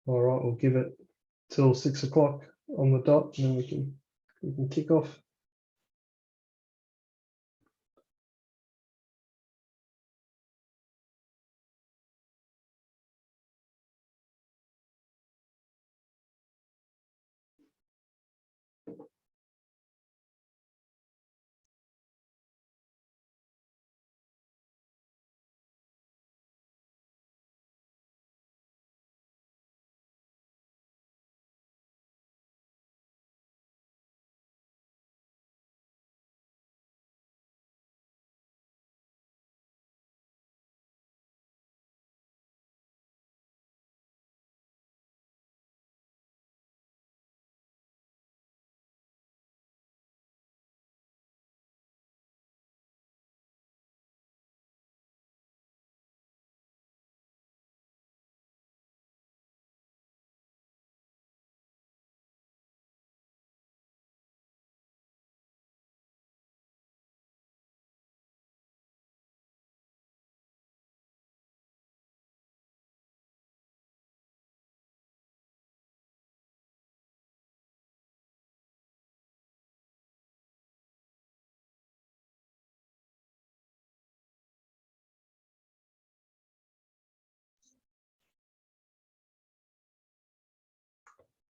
All right, we'll give it till 6 o'clock on the dot, and then we can kick off.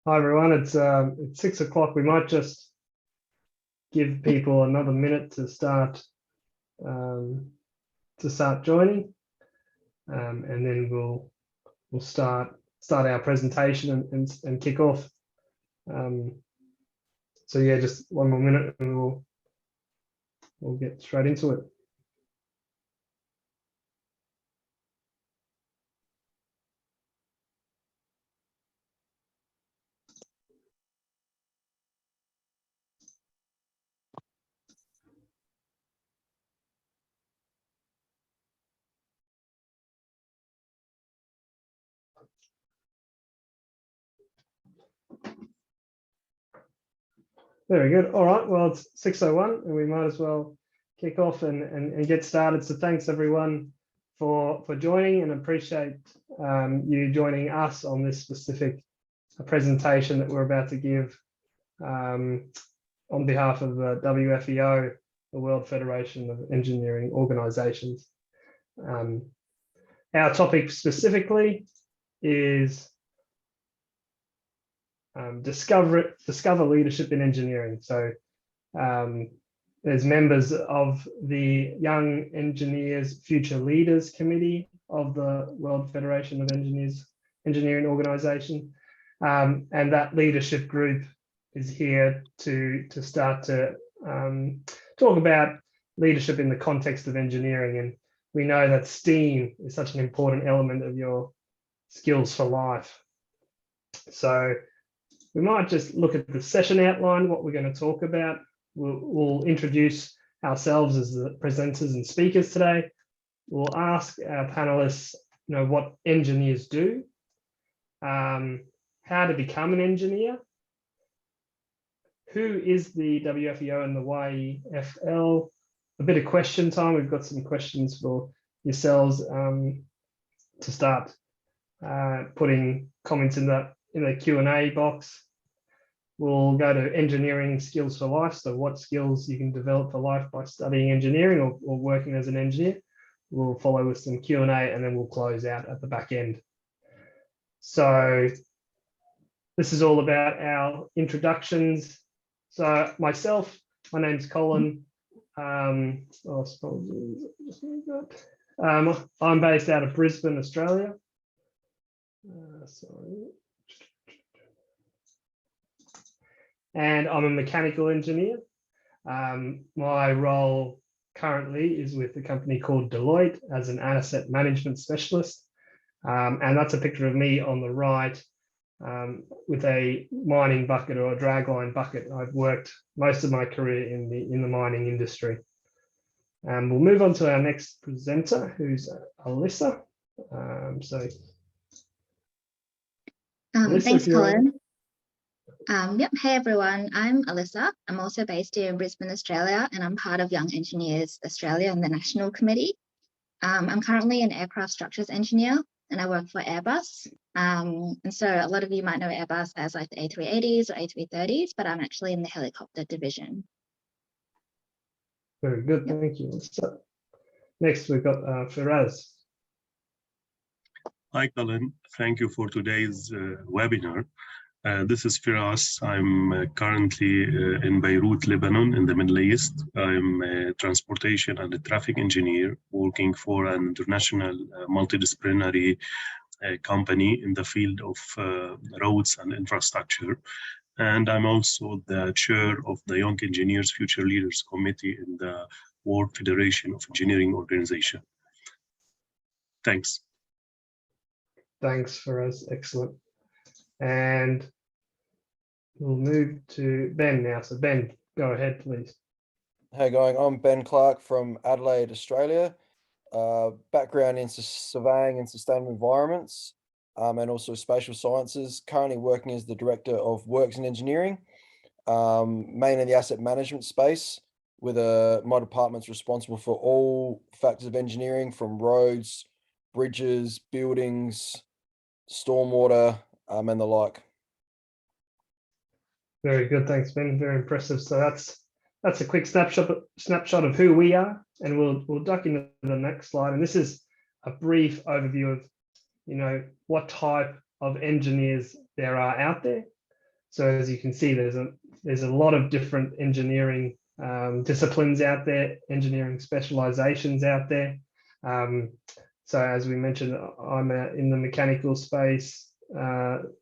Hi everyone, it's 6 o'clock. We might just give people another minute to start joining, and then we'll start our presentation and kick off. So yeah, just one more minute and we'll get straight into it. Very good. All right. Well, it's 6:01 and we might as well kick off and get started. So thanks everyone for joining, and appreciate you joining us on this specific presentation that we're about to give on behalf of the WFEO, the World Federation of Engineering Organizations. Our topic specifically is discover leadership in engineering. So there's members of the Young Engineers Future Leaders Committee of the World Federation of Engineering Organization, and that leadership group is here to start to talk about leadership in the context of engineering. And we know that STEAM is such an important element of your skills for life. So we might just look at the session outline, what we're going to talk about. We'll introduce ourselves as the presenters and speakers today. We'll ask our panelists, what engineers do, how to become an engineer, who is the WFEO and the YEFL, a bit of question time. We've got some questions for yourselves to start putting comments in the Q&A box. We'll go to engineering skills for life. So what skills you can develop for life by studying engineering or working as an engineer. We'll follow with some Q&A, and then we'll close out at the back end. So this is all about our introductions. So myself, my name's Colin. I'm based out of Brisbane, Australia. And I'm a mechanical engineer. My role currently is with a company called Deloitte as an asset management specialist. And that's a picture of me on the right with a mining bucket or a dragline bucket. I've worked most of my career in the mining industry. We'll move on to our next presenter, who's Alyssa. Alyssa, thanks, Colin. Hey everyone, I'm Alyssa. I'm also based here in Brisbane, Australia, and I'm part of Young Engineers Australia and the National Committee. I'm currently an aircraft structures engineer, and I work for Airbus. And so a lot of you might know Airbus as like the A380s or A330s, but I'm actually in the helicopter division. Very good, Yep. thank you. So next we've got Firaz. Hi, Colin. Thank you for today's webinar. This is Firas. I'm currently in Beirut, Lebanon, in the Middle East. I'm a transportation and a traffic engineer working for an international multidisciplinary company in the field of roads and infrastructure. And I'm also the chair of the Young Engineers Future Leaders Committee in the World Federation of Engineering Organization. Thanks. Thanks, Firaz, excellent. And we'll move to Ben now. So Ben, go ahead, please. Hey, going. I'm Ben Clark from Adelaide, Australia. Background in surveying and sustainable environments, and also spatial sciences. Currently working as the director of works and engineering, mainly in the asset management space. With my department's responsible for all factors of engineering, from roads, bridges, buildings, stormwater, and the like. Very good, thanks, Ben. Very impressive. So that's a quick snapshot of who we are, and we'll duck into the next slide. And this is a brief overview of, you know, what type of engineers there are out there. So as you can see, there's a lot of different engineering disciplines out there, engineering specializations out there. So as we mentioned, I'm in the mechanical space.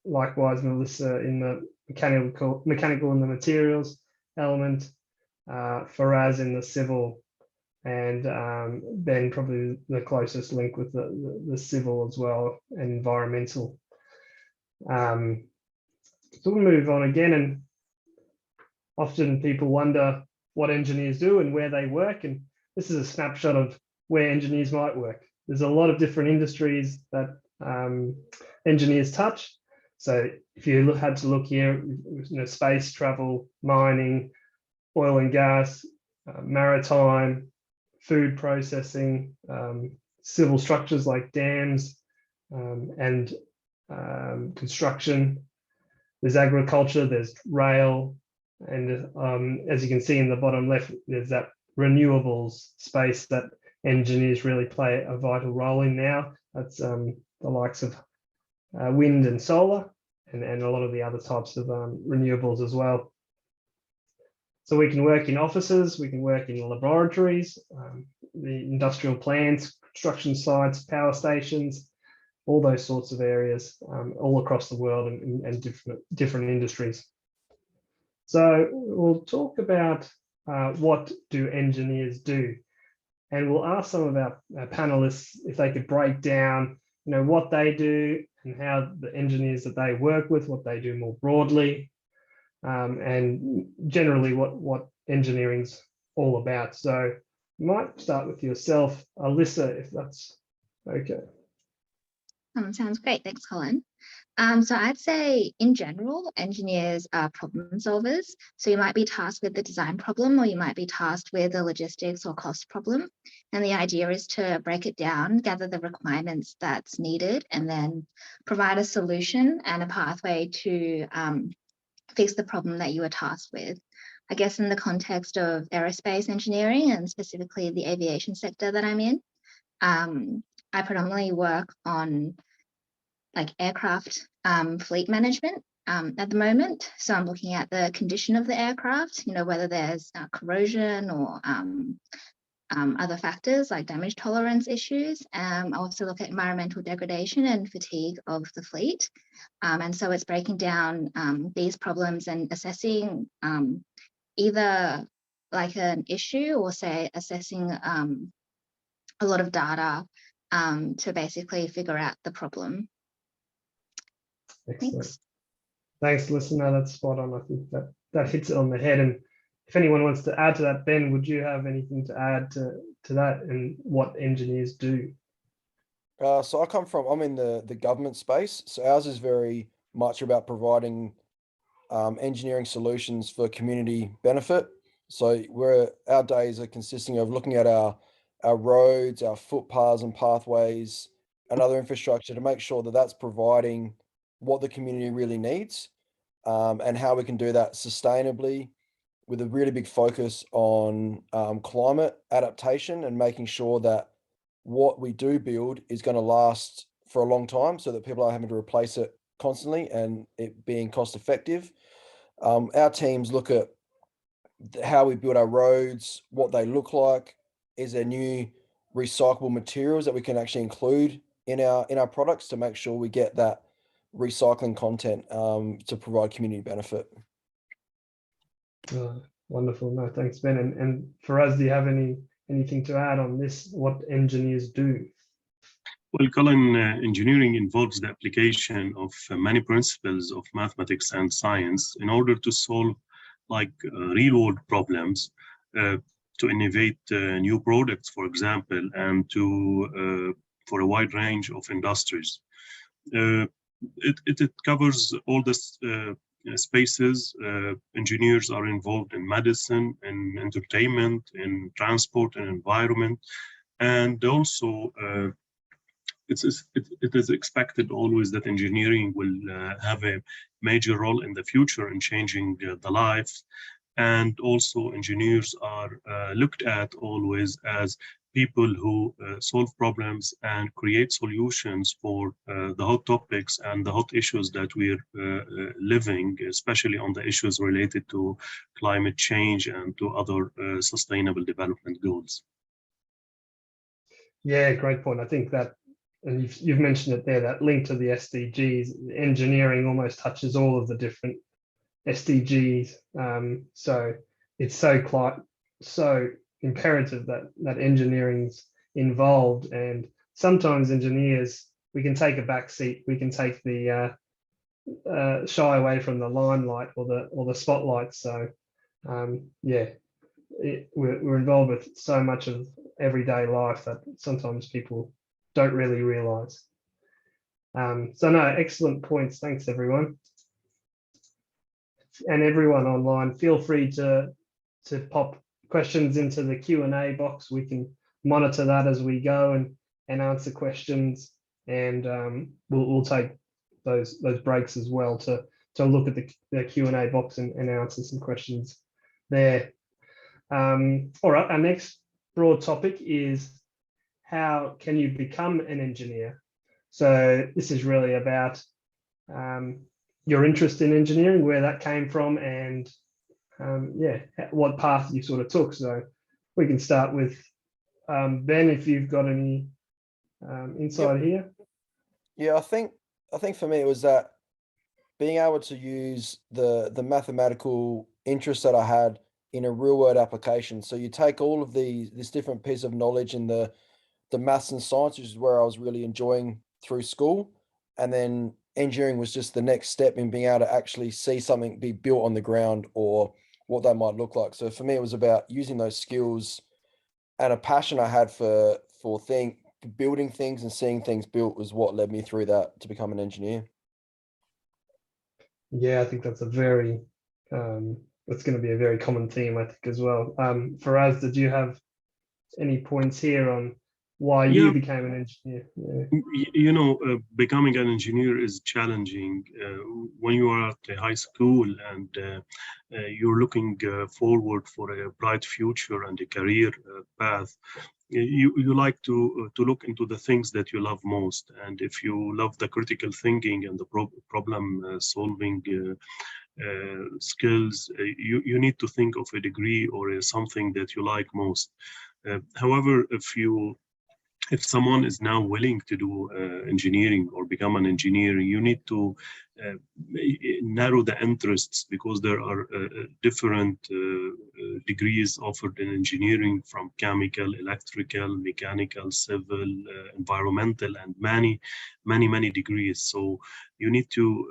Likewise, Melissa in the mechanical and the materials element. Faraz in the civil, and Ben probably the closest link with the civil as well, and environmental. So we'll move on again, and often people wonder what engineers do and where they work, and this is a snapshot of where engineers might work. There's a lot of different industries that engineers touch. So if you had to look here, you know, space travel, mining, oil and gas, maritime, food processing, civil structures like dams, and construction. There's agriculture, there's rail, and as you can see in the bottom left, there's that renewables space that engineers really play a vital role in now. That's the likes of wind and solar, and a lot of the other types of renewables as well. So we can work in offices, we can work in laboratories, the industrial plants, construction sites, power stations, all those sorts of areas all across the world, and different industries. So we'll talk about what do engineers do, and we'll ask some of our panelists if they could break down, you know, what they do and how the engineers that they work with, what they do more broadly, and generally what engineering's all about. So you might start with yourself, Alyssa, if that's okay. Sounds great. Thanks, Colin. So I'd say in general, engineers are problem solvers. So you might be tasked with the design problem, or you might be tasked with the logistics or cost problem. And the idea is to break it down, gather the requirements that's needed, and then provide a solution and a pathway to fix the problem that you are tasked with. I guess in the context of aerospace engineering, and specifically the aviation sector that I'm in, I predominantly work on like aircraft fleet management at the moment. So I'm looking at the condition of the aircraft, you know, whether there's corrosion or other factors like damage tolerance issues. I also look at environmental degradation and fatigue of the fleet. And so it's breaking down these problems and assessing either like an issue, or say assessing a lot of data to basically figure out the problem. Excellent. Thanks, listener. That's spot on. I think that hits it on the head. And if anyone wants to add to that, Ben, would you have anything to add to that and what engineers do? So I'm in the government space. So ours is very much about providing engineering solutions for community benefit. So our days are consisting of looking at our roads, our footpaths and pathways, and other infrastructure to make sure that that's providing what the community really needs, and how we can do that sustainably with a really big focus on climate adaptation and making sure that what we do build is going to last for a long time so that people are having to replace it constantly and it being cost effective. Our teams look at how we build our roads, what they look like. Is there new recyclable materials that we can actually include in our products to make sure we get that recycling content to provide community benefit? Wonderful. No, thanks, Ben. And for us, do you have anything to add on this? What engineers do? Well, Colin, engineering involves the application of many principles of mathematics and science in order to solve real-world problems, to innovate new products, for example, and for a wide range of industries. It covers all this spaces. Engineers are involved in medicine, in entertainment, in transport and environment, and also it is expected always that engineering will have a major role in the future in changing the life. And also engineers are looked at always as people who solve problems and create solutions for the hot topics and the hot issues that we're living, especially on the issues related to climate change and to other sustainable development goals. Yeah, great point. I think that, and you've mentioned it there, that link to the SDGs, engineering almost touches all of the different SDGs. So it's so imperative that engineering's involved, and sometimes engineers, we can take a back seat, we can take the shy away from the limelight or the spotlight. So yeah, we're involved with so much of everyday life that sometimes people don't really realize. So no, excellent points. Thanks, everyone. And everyone online, feel free to pop questions into the Q&A box. We can monitor that as we go and answer questions, and we'll take those breaks as well to look at the Q&A box and answer some questions there. All right, our next broad topic is how can you become an engineer? So this is really about your interest in engineering, where that came from, and yeah, what path you sort of took. So we can start with Ben, if you've got any insight here. Yeah, I think for me it was that being able to use the mathematical interest that I had in a real world application. So you take all of this different piece of knowledge in the maths and science, which is where I was really enjoying through school, and then engineering was just the next step in being able to actually see something be built on the ground or what that might look like. So for me, it was about using those skills and a passion I had for building things and seeing things built was what led me through that to become an engineer. Yeah, I think that's a very that's going to be a very common theme, I think, as well. Faraz, did you have any points here on why you became an engineer? Yeah. Becoming an engineer is challenging when you are at high school and you're looking forward for a bright future and a career path. You like to look into the things that you love most, and if you love the critical thinking and the problem solving skills, you need to think of a degree or something that you like most. However, if someone is now willing to do engineering or become an engineer, you need to narrow the interests, because there are different degrees offered in engineering, from chemical, electrical, mechanical, civil, environmental, and many degrees. So you need to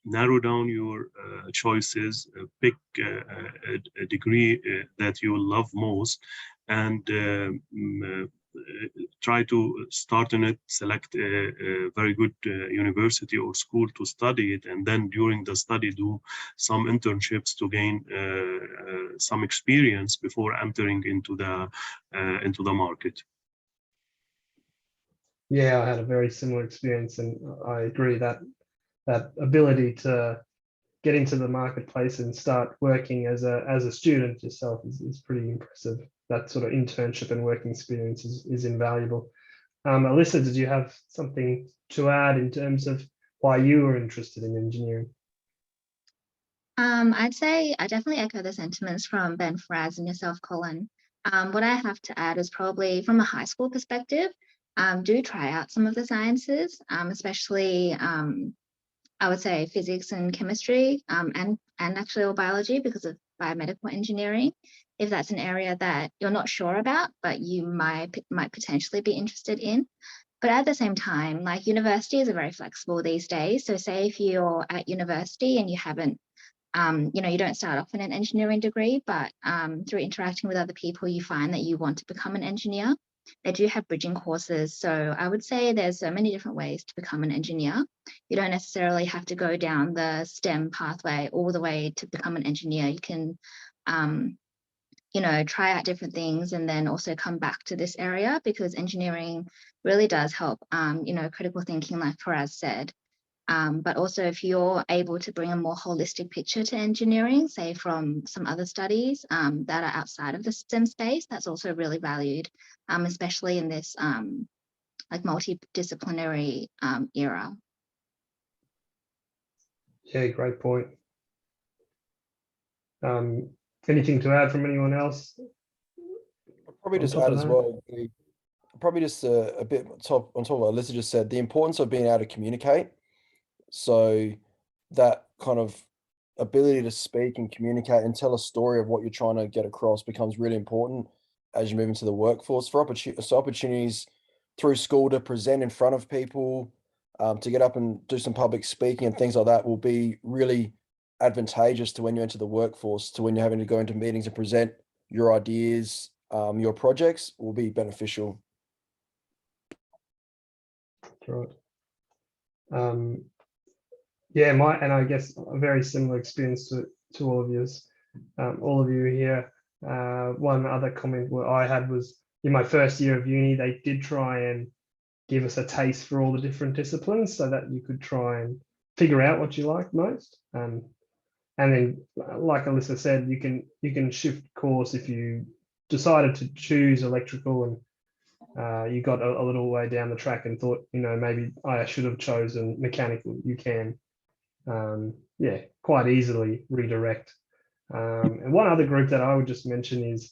narrow down your choices, pick a degree that you love most, and try to start in it, select a very good university or school to study it, and then during the study do some internships to gain some experience before entering into the market. Yeah, I had a very similar experience, and I agree that that ability to get into the marketplace and start working as a student yourself is pretty impressive. That sort of internship and working experience is invaluable. Alyssa, did you have something to add in terms of why you were interested in engineering? I'd say I definitely echo the sentiments from Ben, Faraz, and yourself, Colin. What I have to add is probably from a high school perspective, do try out some of the sciences, especially I would say physics and chemistry, and actually all biology because of biomedical engineering. If that's an area that you're not sure about, but you might potentially be interested in. But at the same time, like universities are very flexible these days. So say if you're at university and you haven't you don't start off in an engineering degree, but through interacting with other people, you find that you want to become an engineer. They do have bridging courses. So I would say there's so many different ways to become an engineer. You don't necessarily have to go down the STEM pathway all the way to become an engineer. You can, try out different things and then also come back to this area because engineering really does help, critical thinking, like Faraz said. But also if you're able to bring a more holistic picture to engineering, say from some other studies that are outside of the STEM space, that's also really valued, especially in this like multidisciplinary era. Yeah, great point. Anything to add from anyone else? I'll probably On just top add of as that? well, probably just a bit on top of what Alyssa just said, the importance of being able to communicate. So that kind of ability to speak and communicate and tell a story of what you're trying to get across becomes really important as you move into the workforce for opportunities through school to present in front of people, to get up and do some public speaking and things like that will be really advantageous to when you enter the workforce, to when you're having to go into meetings and present your ideas, your projects will be beneficial. Right. Yeah, I guess a very similar experience to all of yours, all of you here. One other comment what I had was in my first year of uni, they did try and give us a taste for all the different disciplines so that you could try and figure out what you like most. And then, like Alyssa said, you can shift course if you decided to choose electrical and you got a little way down the track and thought, maybe I should have chosen mechanical. You can, quite easily redirect. And one other group that I would just mention is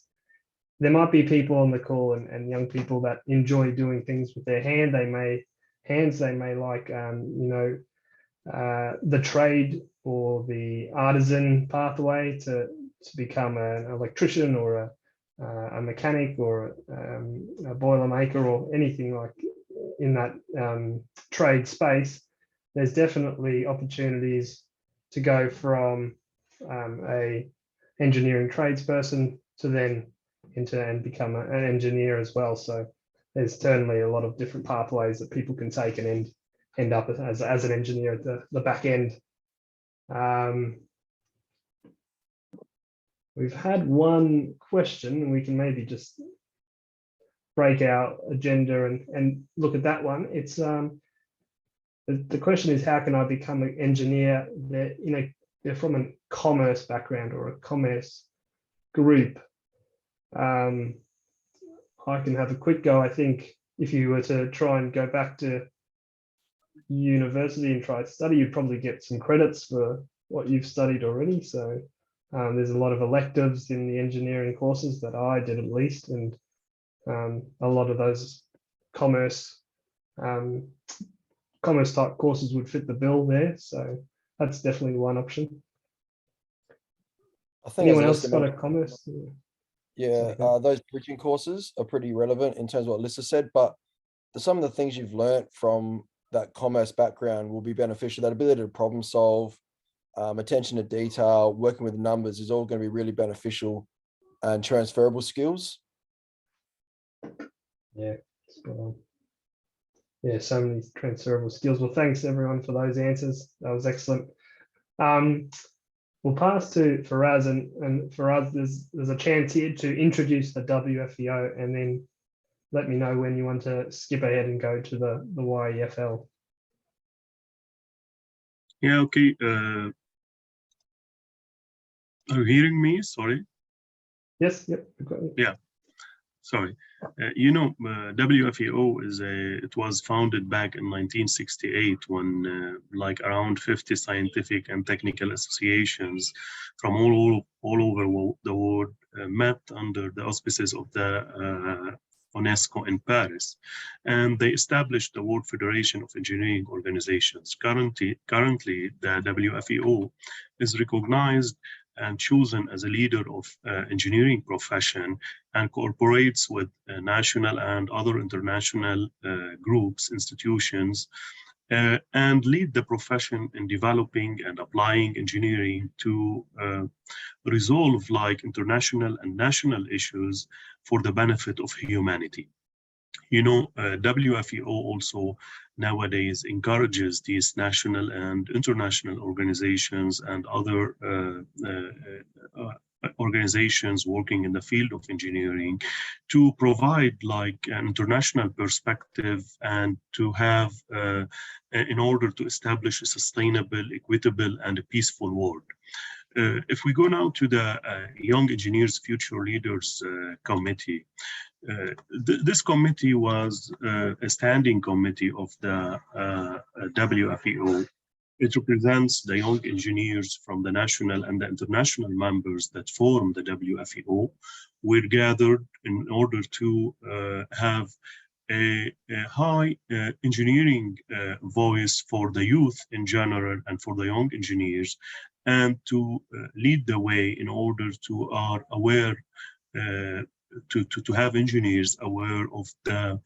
there might be people on the call and young people that enjoy doing things with their hands. They may like, the trade or the artisan pathway to become an electrician or a mechanic or a boiler maker or anything like in that trade space. There's definitely opportunities to go from a engineering tradesperson to then into and become an engineer as well. So there's certainly a lot of different pathways that people can take and end up as an engineer at the back end. We've had one question, and we can maybe just break our agenda and look at that one. It's the question is, how can I become an engineer? They're from a commerce background or a commerce group. I can have a quick go. I think if you were to try and go back to university and try to study, you'd probably get some credits for what you've studied already. So there's a lot of electives in the engineering courses that I did at least, and a lot of those commerce type courses would fit the bill there. So that's definitely one option. I think Anyone else got a commerce? Yeah, those bridging courses are pretty relevant in terms of what Alyssa said, but some of the things you've learnt from that commerce background will be beneficial. That ability to problem solve, attention to detail, working with numbers is all going to be really beneficial and transferable skills. Yeah, yeah, so many transferable skills. Well, thanks everyone for those answers. That was excellent. We'll pass to Faraz, and Faraz, there's a chance here to introduce the WFEO and then let me know when you want to skip ahead and go to the YEFL. Yeah, okay. Are you hearing me? Sorry. Yes, yep. I've got it. Yeah. Sorry. WFEO it was founded back in 1968 when like around 50 scientific and technical associations from all over the world met under the auspices of the UNESCO in Paris, and they established the World Federation of Engineering Organizations. Currently, the WFEO is recognized and chosen as a leader of engineering profession and cooperates with national and other international groups, institutions, and lead the profession in developing and applying engineering to resolve like international and national issues for the benefit of humanity. WFEO also nowadays encourages these national and international organizations and other organizations working in the field of engineering to provide like an international perspective and to have in order to establish a sustainable, equitable, and a peaceful world. If we go now to the Young Engineers Future Leaders Committee, this committee was a standing committee of the WFEO. It represents the young engineers from the national and the international members that form the WFEO. We're gathered in order to have a high engineering voice for the youth in general and for the young engineers, and to lead the way in order to are aware to have engineers aware of the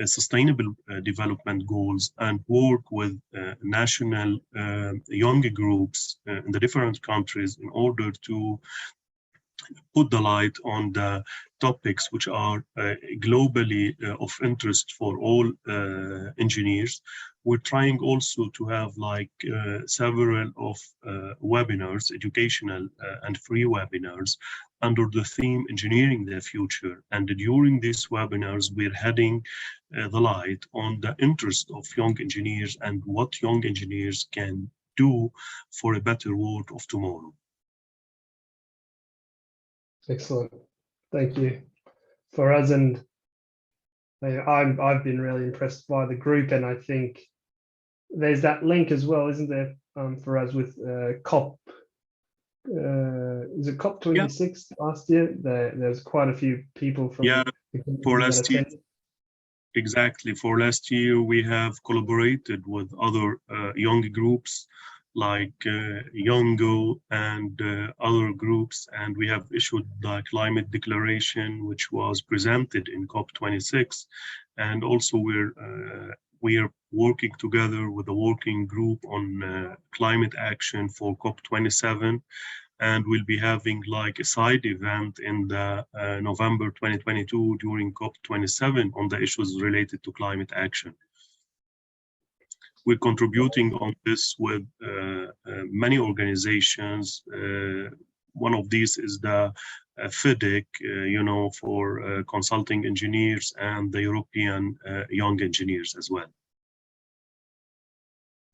sustainable development goals and work with national young groups in the different countries in order to put the light on the topics which are globally of interest for all engineers. We're trying also to have like several of webinars, educational and free webinars under the theme Engineering the Future. And during these webinars, we're heading the light on the interest of young engineers and what young engineers can do for a better world of tomorrow. Excellent. Thank you. For us, and I've been really impressed by the group, and I think there's that link as well, isn't there, for us with COP. Is it COP 26 last year? There's quite a few people from for last year. Exactly. For last year, we have collaborated with other young groups like Yongo and other groups, and we have issued the climate declaration, which was presented in COP26. And also we are working together with a working group on climate action for COP27. And we'll be having like a side event in the November 2022 during COP27 on the issues related to climate action. We're contributing on this with many organizations. One of these is the FIDIC, for consulting engineers, and the European young engineers as well.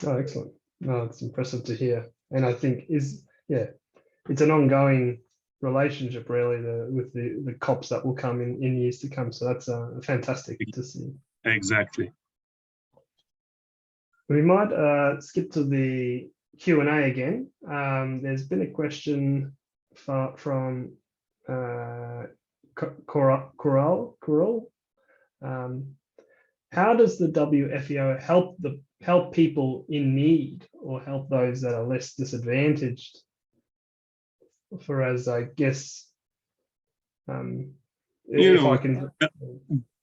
Oh, excellent. No, it's impressive to hear. And I think it's an ongoing relationship really with the COPs that will come in years to come. So that's fantastic to see. Exactly. We might skip to the Q&A again. There's been a question from Coral. How does the WFEO help people in need or help those that are less disadvantaged? For us, I guess, if I can.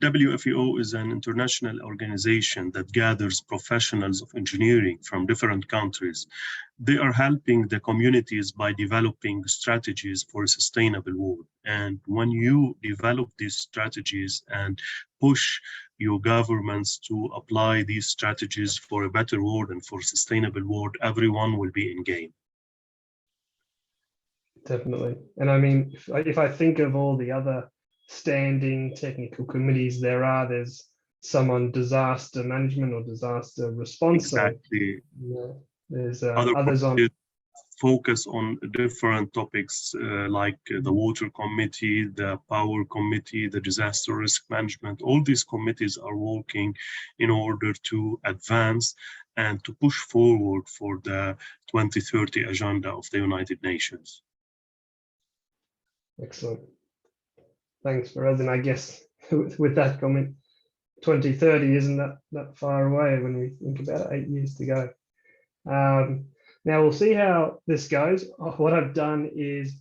WFEO is an international organization that gathers professionals of engineering from different countries. They are helping the communities by developing strategies for a sustainable world. And when you develop these strategies and push your governments to apply these strategies for a better world and for a sustainable world, everyone will be in gain. Definitely. And I mean, if I think of all the other standing technical committees there are. There's some on disaster management or disaster response. Exactly. So, there's Other others on. committees focus on different topics like the water committee, the power committee, the disaster risk management. All these committees are working in order to advance and to push forward for the 2030 agenda of the United Nations. Excellent. Thanks, Faraz. And I guess with that comment, 2030 isn't that far away when we think about it, 8 years to go. Now we'll see how this goes. What I've done is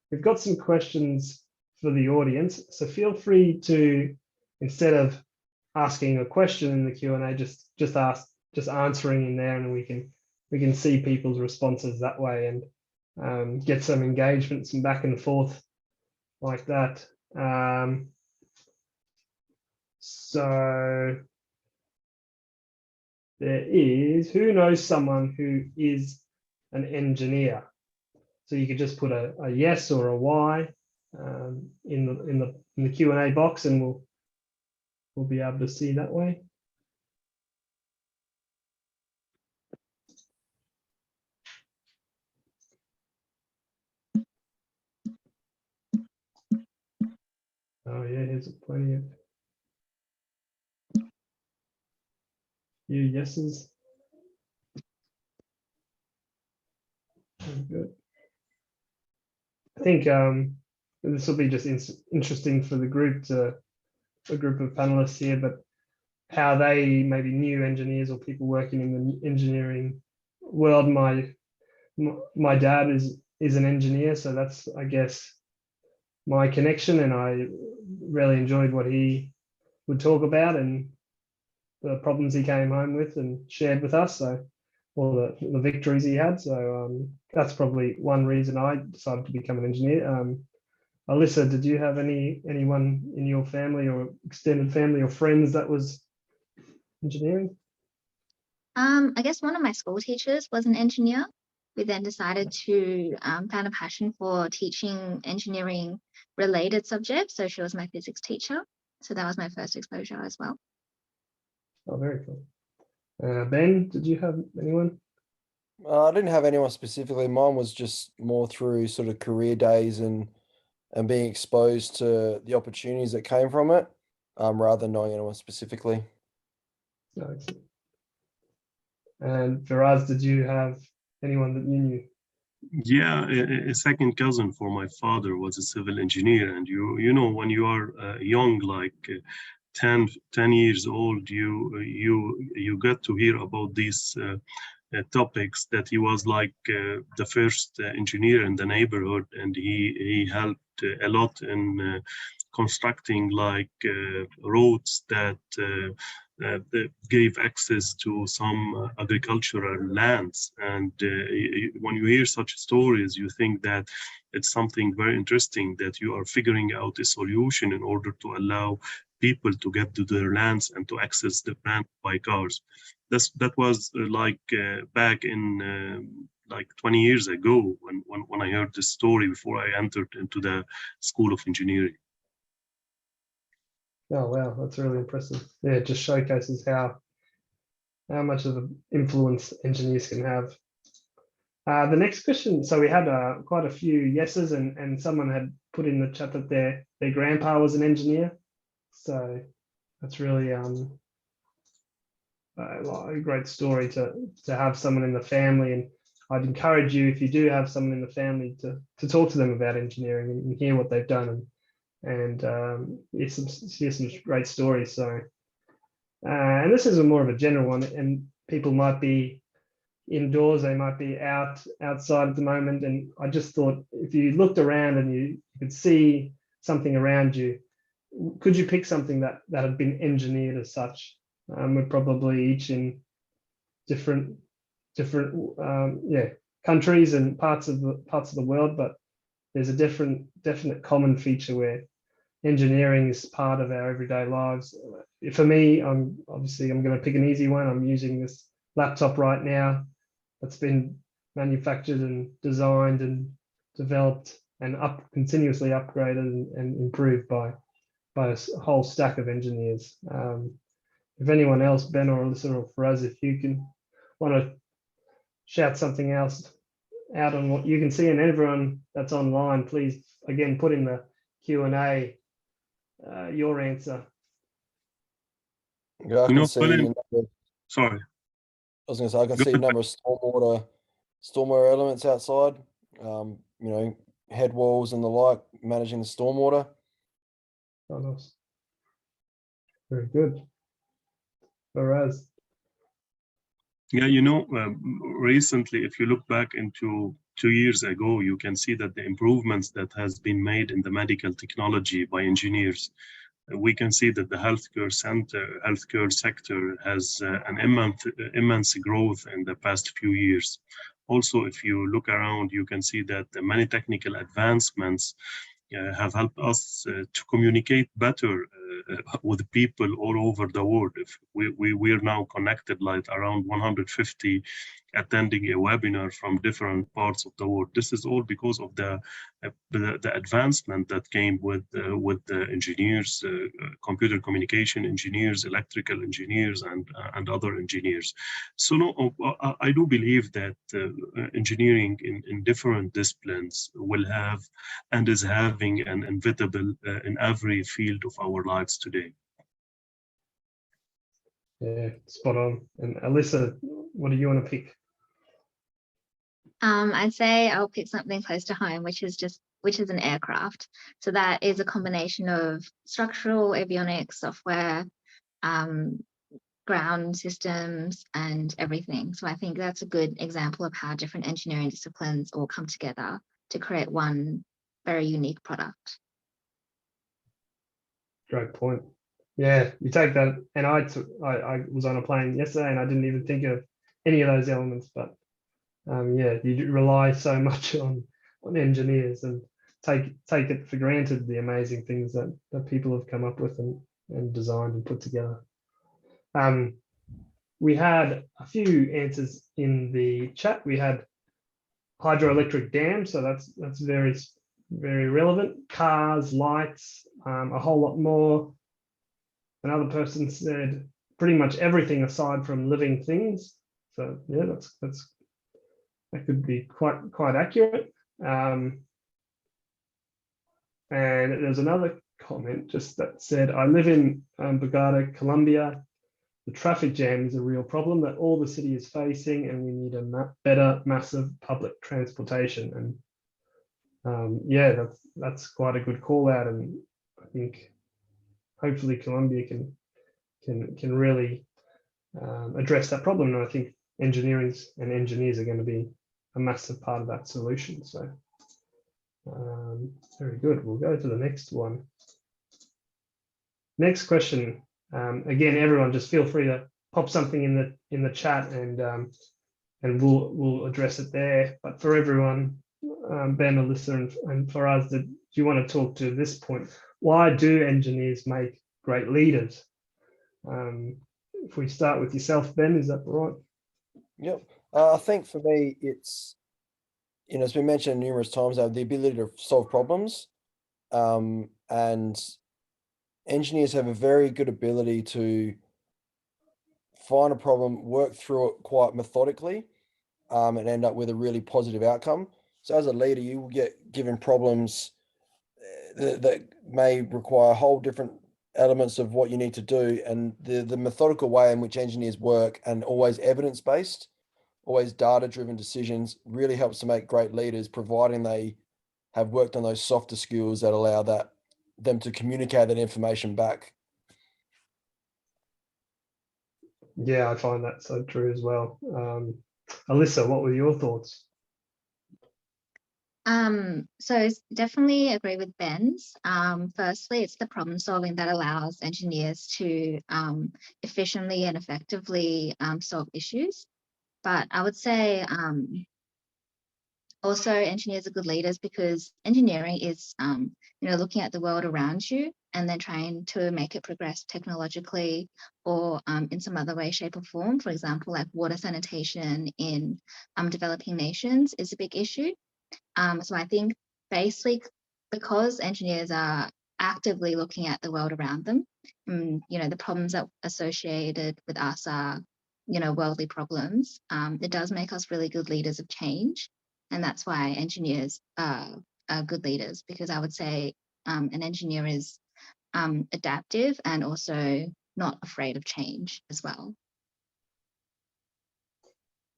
we've got some questions for the audience. So feel free to, instead of asking a question in the Q&A, just answering in there, and we can see people's responses that way and get some engagement, some back and forth like that. So there is, who knows someone who is an engineer? So you could just put a yes or a Y in the Q&A box, and we'll be able to see that way. Oh yeah, here's plenty of few yeses. Good. I think this will be just interesting for the group, a group of panelists here, but how they, maybe new engineers or people working in the engineering world. My dad is an engineer, so that's, I guess, my connection, and I really enjoyed what he would talk about and the problems he came home with and shared with us. So, or the victories he had. So that's probably one reason I decided to become an engineer. Alyssa, did you have anyone in your family or extended family or friends that was engineering? I guess one of my school teachers was an engineer. We then decided to found a passion for teaching engineering related subjects. So she was my physics teacher. So that was my first exposure as well. Oh, very cool. Ben, did you have anyone? I didn't have anyone specifically. Mine was just more through sort of career days and being exposed to the opportunities that came from it, rather than knowing anyone specifically. No, excellent. And Faraz, did you have anyone that you knew? Yeah, a second cousin for my father was a civil engineer, and you know, when you are young, like 10 years old, you get to hear about these topics, that he was like the first engineer in the neighborhood, and he helped a lot in constructing like roads that gave access to some agricultural lands. And when you hear such stories, you think that it's something very interesting, that you are figuring out a solution in order to allow people to get to their lands and to access the land by cars. That was like back in like 20 years ago when I heard this story before I entered into the School of Engineering. Oh wow, that's really impressive. Yeah, it just showcases how much of an influence engineers can have. The next question, so we had quite a few yeses, and someone had put in the chat that their grandpa was an engineer. So that's really a great story to have someone in the family. And I'd encourage you, if you do have someone in the family, to talk to them about engineering and hear what they've done and hear some great stories. So, and this is more of a general one, and people might be indoors, they might be outside at the moment. And I just thought, if you looked around and you could see something around you, could you pick something that had been engineered as such? We're probably each in different countries and parts of the world, but there's a definite common feature where engineering is part of our everyday lives. For me, I'm going to pick an easy one. I'm using this laptop right now that's been manufactured and designed and developed and continuously upgraded and improved by a whole stack of engineers. If anyone else, Ben or Alyssa or Faraz, if you can want to shout something else out on what you can see, and everyone that's online, please again put in the Q&A your answer. Yeah, I can see. Colin, sorry. I was going to say I can see a number of stormwater elements outside. You know, head walls and the like, managing the stormwater. Oh, nice. Very good. Faraz. Yeah, recently, if you look back into 2 years ago, you can see that the improvements that has been made in the medical technology by engineers. We can see that the healthcare sector has an immense growth in the past few years. Also, if you look around, you can see that the many technical advancements have helped us to communicate better with people all over the world. If we are now connected like around 150 attending a webinar from different parts of the world. This is all because of the advancement that came with the engineers, computer communication engineers, electrical engineers, and other engineers. So no, I do believe that engineering in different disciplines will have and is having an inevitable in every field of our lives today. Yeah, spot on. And Alyssa, what do you want to pick? I'd say I'll pick something close to home, which is an aircraft. So that is a combination of structural, avionics, software, ground systems, and everything. So I think that's a good example of how different engineering disciplines all come together to create one very unique product. Great point. Yeah, you take that, and I was on a plane yesterday, and I didn't even think of any of those elements, but yeah, you rely so much on engineers and take it for granted, the amazing things that people have come up with and designed and put together. We had a few answers in the chat. We had hydroelectric dams, so that's very, very relevant. Cars, lights, a whole lot more. Another person said pretty much everything aside from living things. So yeah, that could be quite accurate. And there's another comment just that said, I live in Bogota, Colombia. The traffic jam is a real problem that all the city is facing, and we need a better massive public transportation. And yeah, that's quite a good call out, and I think hopefully Colombia can really address that problem. And I think engineers are going to be a massive part of that solution. So very good. We'll go to the next one. Next question. Again, everyone, just feel free to pop something in the chat, and we'll address it there. But for everyone, Ben, Alyssa, and Faraz, do you want to talk to this point? Why do engineers make great leaders? If we start with yourself, Ben, is that right? Yep. I think for me, it's been mentioned numerous times now, the ability to solve problems, and engineers have a very good ability to find a problem, work through it quite methodically, and end up with a really positive outcome. So as a leader, you will get given problems that may require whole different elements of what you need to do, and the methodical way in which engineers work, and always evidence-based, always data-driven decisions, really helps to make great leaders, providing they have worked on those softer skills that allow them to communicate that information back. Yeah, I find that so true as well. Alyssa, what were your thoughts? So definitely agree with Ben's. Firstly, it's the problem solving that allows engineers to efficiently and effectively solve issues. But I would say also engineers are good leaders, because engineering is looking at the world around you and then trying to make it progress technologically or in some other way, shape, or form. For example, like water sanitation in developing nations is a big issue. So I think basically because engineers are actively looking at the world around them, and the problems that associated with us are worldly problems. It does make us really good leaders of change, and that's why engineers are good leaders, because I would say an engineer is adaptive and also not afraid of change as well.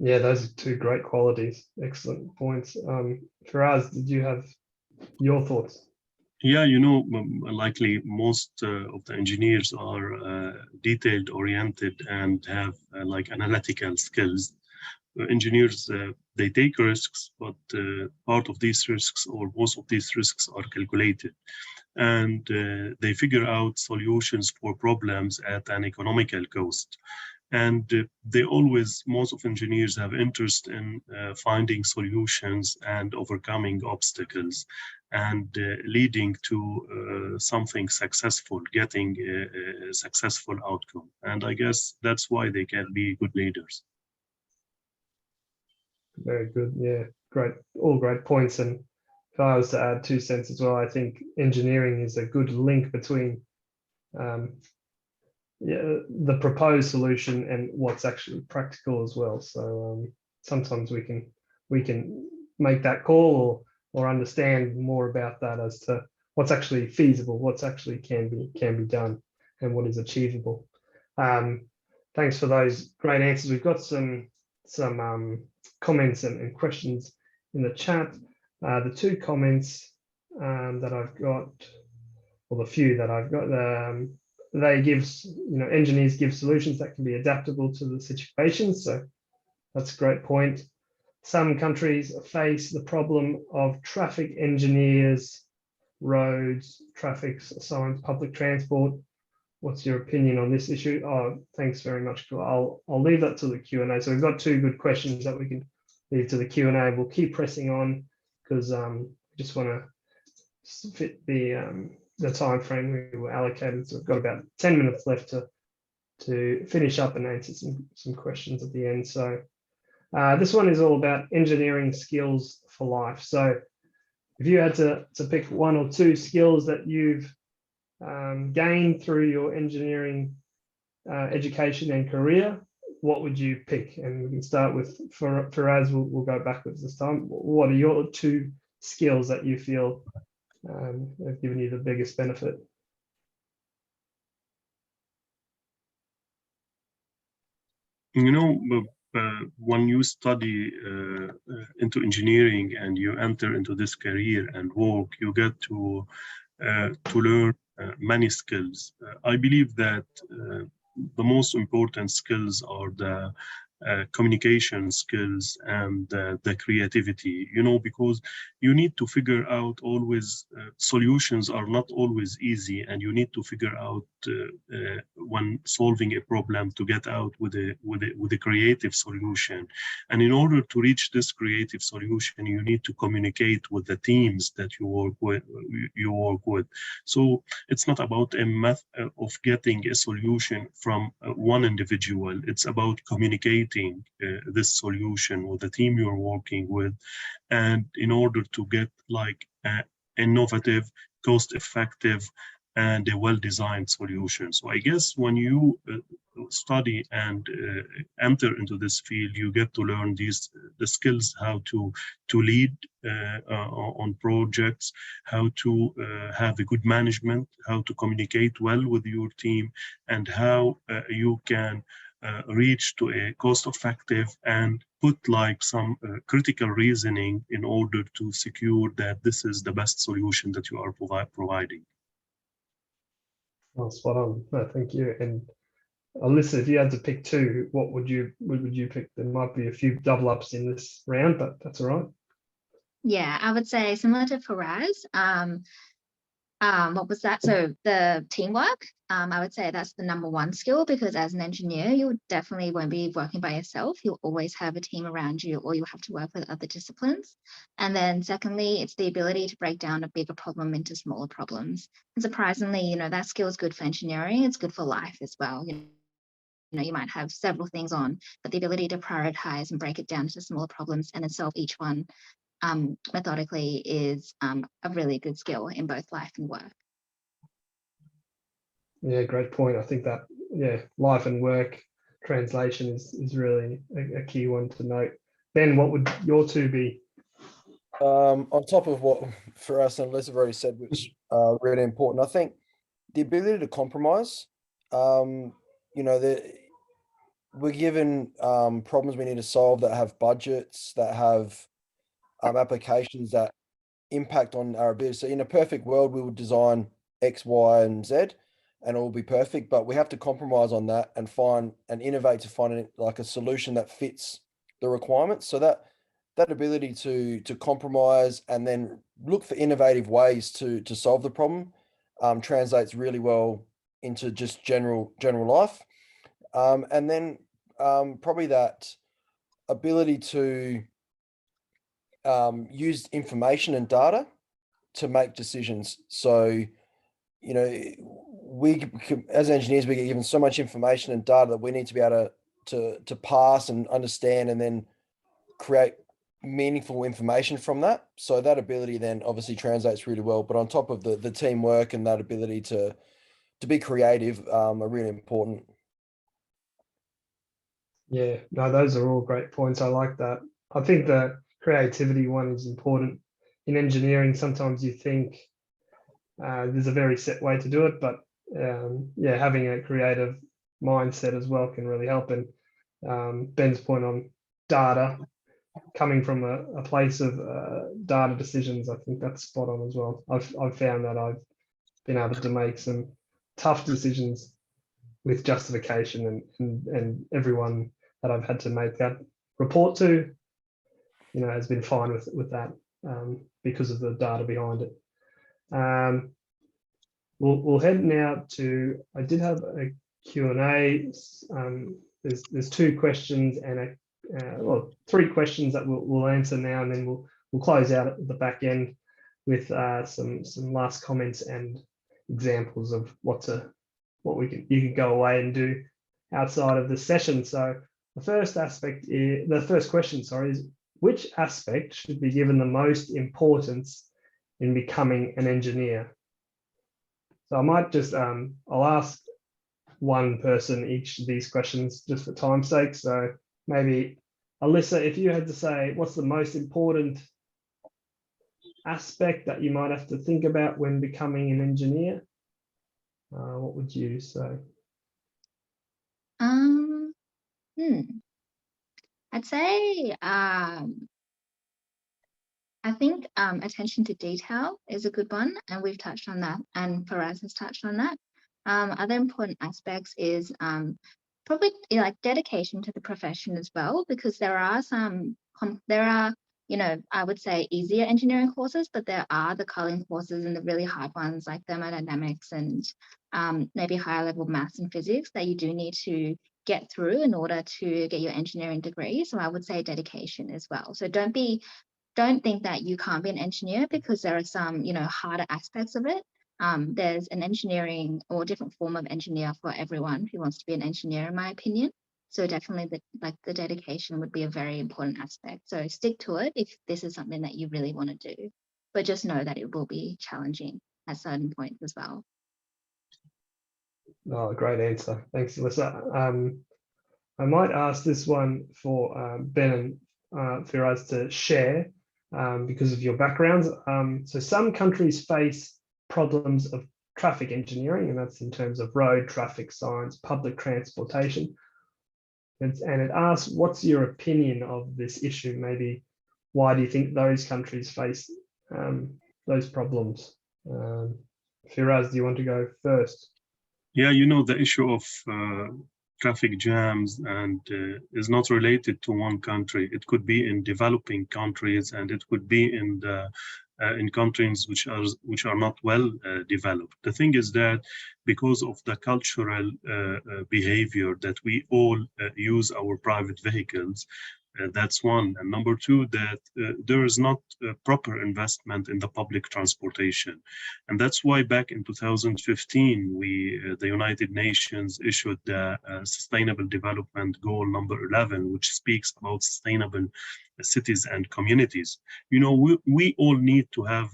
Yeah, those are two great qualities. Excellent points. Firaz, did you have your thoughts? Yeah, likely most of the engineers are detailed oriented and have like analytical skills. Engineers, they take risks, but part of these risks or most of these risks are calculated. And they figure out solutions for problems at an economical cost. And most of engineers have interest in finding solutions and overcoming obstacles and leading to something successful, getting a successful outcome. And I guess that's why they can be good leaders. Very good. Yeah, great. All great points. And if I was to add 2 cents as well, I think engineering is a good link between the proposed solution and what's actually practical as well. So sometimes we can make that call or understand more about that as to what's actually feasible, what's actually can be done, and what is achievable. Thanks for those great answers. We've got some comments and questions in the chat. The 2 comments that I've got, or the few that I've got, they give, engineers give solutions that can be adaptable to the situation. So that's a great point. Some countries face the problem of traffic engineers, roads, traffic signs, public transport. What's your opinion on this issue? Oh, thanks very much. I'll leave that to the Q&A. So we've got 2 good questions that we can leave to the Q&A. We'll keep pressing on because we just want to fit the time frame we were allocated. So we've got about 10 minutes left to finish up and answer some questions at the end. So this one is all about engineering skills for life. So if you had to pick 1 or 2 skills that you've gained through your engineering education and career, what would you pick? And we can start with Firaz. We'll go backwards this time. What are your 2 skills that you feel have given you the biggest benefit? When you study into engineering and you enter into this career and work, you get to learn many skills. I believe that the most important skills are the communication skills and the creativity, because you need to figure out always, solutions are not always easy, and you need to figure out when solving a problem to get out with a creative solution. And in order to reach this creative solution, you need to communicate with the teams that you work with. So it's not about a method of getting a solution from one individual. It's about communicating this solution with the team you're working with, and in order to get like innovative, cost-effective, and a well-designed solution. So I guess when you study and enter into this field, you get to learn the skills, how to lead on projects, how to have a good management, how to communicate well with your team, and how you can reach to a cost-effective and put like some critical reasoning in order to secure that this is the best solution that you are providing. Oh, spot on. No, thank you. And Alyssa, if you had to pick 2, what would you pick? There might be a few double ups in this round, but that's all right. Yeah, I would say similar to Firaz. What was that? So the teamwork, I would say that's the #1 skill, because as an engineer, you definitely won't be working by yourself. You'll always have a team around you, or you'll have to work with other disciplines. And then secondly, it's the ability to break down a bigger problem into smaller problems. And surprisingly, that skill is good for engineering. It's good for life as well. You might have several things on, but the ability to prioritize and break it down into smaller problems and then solve each one methodically is a really good skill in both life and work. Yeah, great point. I think that, yeah, life and work translation is really a key one to note. Ben, what would your two be? On top of what Firas and Liz have already said, which are really important, I think the ability to compromise. You know, we're given problems we need to solve that have budgets, that have applications that impact on our ability. So in a perfect world, we would design X, Y, and Z, and it will be perfect. But we have to compromise on that and find and innovate to find like a solution that fits the requirements. So that ability to compromise and then look for innovative ways to solve the problem translates really well into just general life. And then probably that ability to use information and data to make decisions. So, you know, as engineers, we get given so much information and data that we need to be able to pass and understand and then create meaningful information from that. So that ability then obviously translates really well. But on top of the teamwork and that ability to be creative are really important. Yeah, no, those are all great points. I like that. I think the creativity one is important. In engineering, sometimes you think there's a very set way to do it, but yeah, having a creative mindset as well can really help. And Ben's point on data, coming from a place of data decisions, I think that's spot on as well. I've found that I've been able to make some tough decisions with justification, and everyone that I've had to make that report to, you know, has been fine with that because of the data behind it. We'll head now to, I did have a Q&A. There's two questions and well, three questions that we'll answer now, and then we'll close out at the back end with some last comments and examples of you can go away and do outside of the session. So the first question is, which aspect should be given the most importance in becoming an engineer? So I might just, I'll ask one person each of these questions just for time's sake. So maybe Alyssa, if you had to say, what's the most important aspect that you might have to think about when becoming an engineer? What would you say? I'd say I think attention to detail is a good one, and we've touched on that, and Firas has touched on that. Other important aspects is probably like dedication to the profession as well, because there are you know, I would say easier engineering courses, but there are the culling courses and the really hard ones like thermodynamics and maybe higher level maths and physics that you do need to get through in order to get your engineering degree. So I would say dedication as well. So don't think that you can't be an engineer because there are some, you know, harder aspects of it. There's an engineering or different form of engineer for everyone who wants to be an engineer, in my opinion. So definitely the dedication would be a very important aspect. So stick to it if this is something that you really want to do, but just know that it will be challenging at certain points as well. Oh, great answer. Thanks, Alyssa. I might ask this one for Ben and Firas to share because of your backgrounds. So some countries face problems of traffic engineering, and that's in terms of road traffic science, public transportation. And it asks, what's your opinion of this issue? Maybe why do you think those countries face those problems? Firas, do you want to go first? Yeah, you know, the issue of traffic jams and is not related to one country. It could be in developing countries, and it could be in countries which are not well developed. The thing is that because of the cultural behavior that we all use our private vehicles, that's one. And number two, that there is not proper investment in the public transportation. And that's why back in 2015, the United Nations issued the Sustainable Development Goal number 11, which speaks about sustainable cities and communities. You know, we all need to have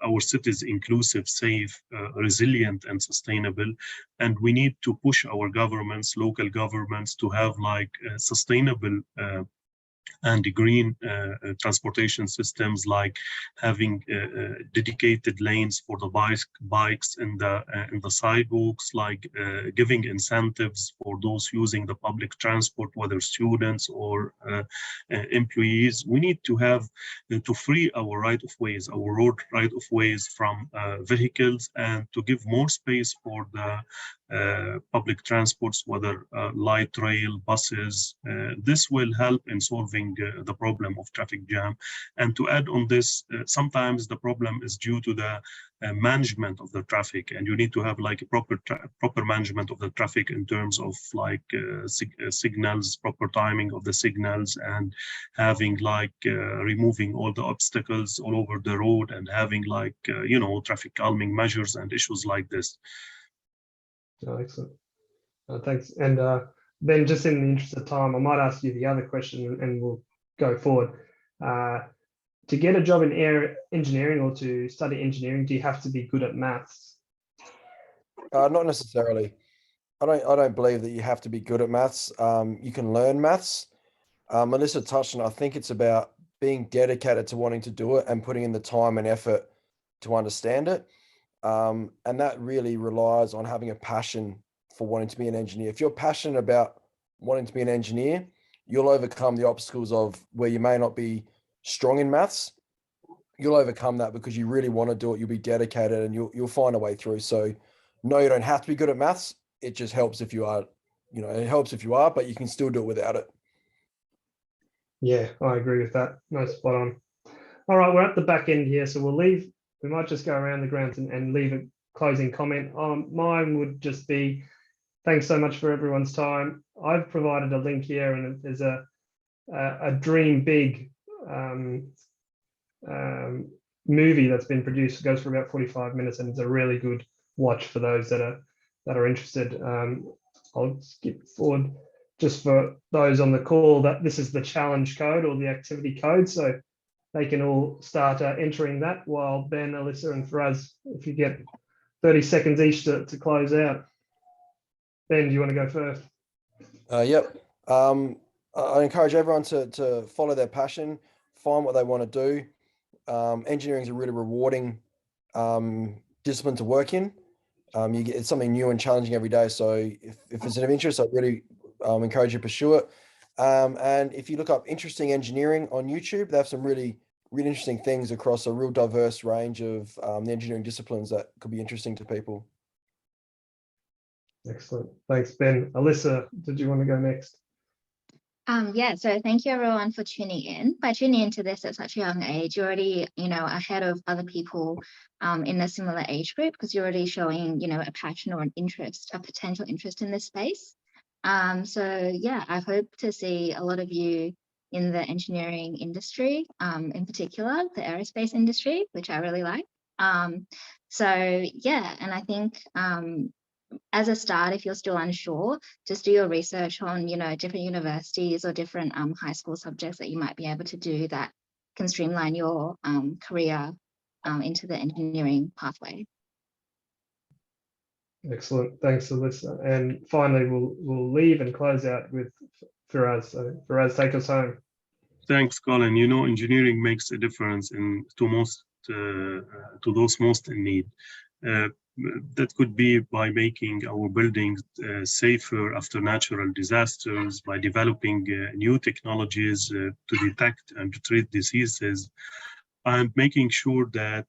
our cities inclusive, safe, resilient, and sustainable. And we need to push our governments, local governments, to have like sustainable and green transportation systems, like having dedicated lanes for the bikes in the sidewalks, like giving incentives for those using the public transport, whether students or employees. We need to have to free our right-of-ways, our road right-of-ways from vehicles, and to give more space for the public transports, whether light rail, buses. This will help in solving the problem of traffic jam. And to add on this, sometimes the problem is due to the management of the traffic, and you need to have like a proper management of the traffic in terms of like signals, proper timing of the signals, and having like removing all the obstacles all over the road, and having like you know, traffic calming measures and issues like this. Oh, excellent. Thanks. And Ben, just in the interest of time, I might ask you the other question and we'll go forward. To get a job in engineering or to study engineering, do you have to be good at maths? Not necessarily. I don't believe that you have to be good at maths. You can learn maths. Melissa touched on, I think it's about being dedicated to wanting to do it and putting in the time and effort to understand it. And that really relies on having a passion for wanting to be an engineer. If you're passionate about wanting to be an engineer, you'll overcome the obstacles of where you may not be strong in maths. You'll overcome that because you really want to do it. You'll be dedicated and you'll find a way through. So no, you don't have to be good at maths. It just helps if you are, you know, it helps if you are, but you can still do it without it. Yeah, I agree with that. No, spot on. All right, we're at the back end here, so we'll leave. We might just go around the grounds and leave a closing comment. Mine would just be, thanks so much for everyone's time. I've provided a link here, and there's a Dream Big movie that's been produced. It goes for about 45 minutes, and it's a really good watch for those that are interested. I'll skip forward just for those on the call, that this is the challenge code or the activity code, so they can all start entering that, while Ben, Alyssa, and Faraz, if you get 30 seconds each to close out. Ben, do you want to go first? Yep. I encourage everyone to follow their passion, find what they want to do. Engineering is a really rewarding discipline to work in. It's something new and challenging every day. So if it's of interest, I really encourage you to pursue it. And if you look up Interesting Engineering on YouTube, they have some really interesting things across a real diverse range of the engineering disciplines that could be interesting to people. Excellent. Thanks, Ben. Alyssa, did you want to go next? Yeah, so thank you everyone for tuning in. By tuning into this at such a young age, you're already, you know, ahead of other people in a similar age group, because you're already showing, you know, a passion or an interest, a potential interest in this space. So yeah, I hope to see a lot of you in the engineering industry, in particular the aerospace industry, which I really like. So yeah, and I think as a start, if you're still unsure, just do your research on, you know, different universities or different high school subjects that you might be able to do that can streamline your career into the engineering pathway. Excellent. Thanks, Alyssa. And finally, we'll leave and close out with Faraz. So Faraz, take us home. Thanks, Colin. You know, engineering makes a difference to those most in need. That could be by making our buildings safer after natural disasters, by developing new technologies to detect and to treat diseases, and making sure that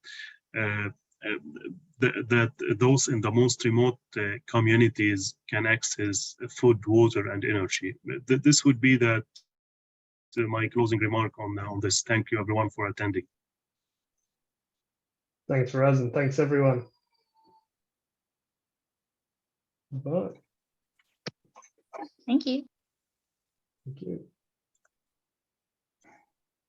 that those in the most remote communities can access food, water, and energy. This would be my closing remark on this. Thank you, everyone, for attending. Thanks, Faraz, and thanks, everyone. Bye. Thank you. Thank you.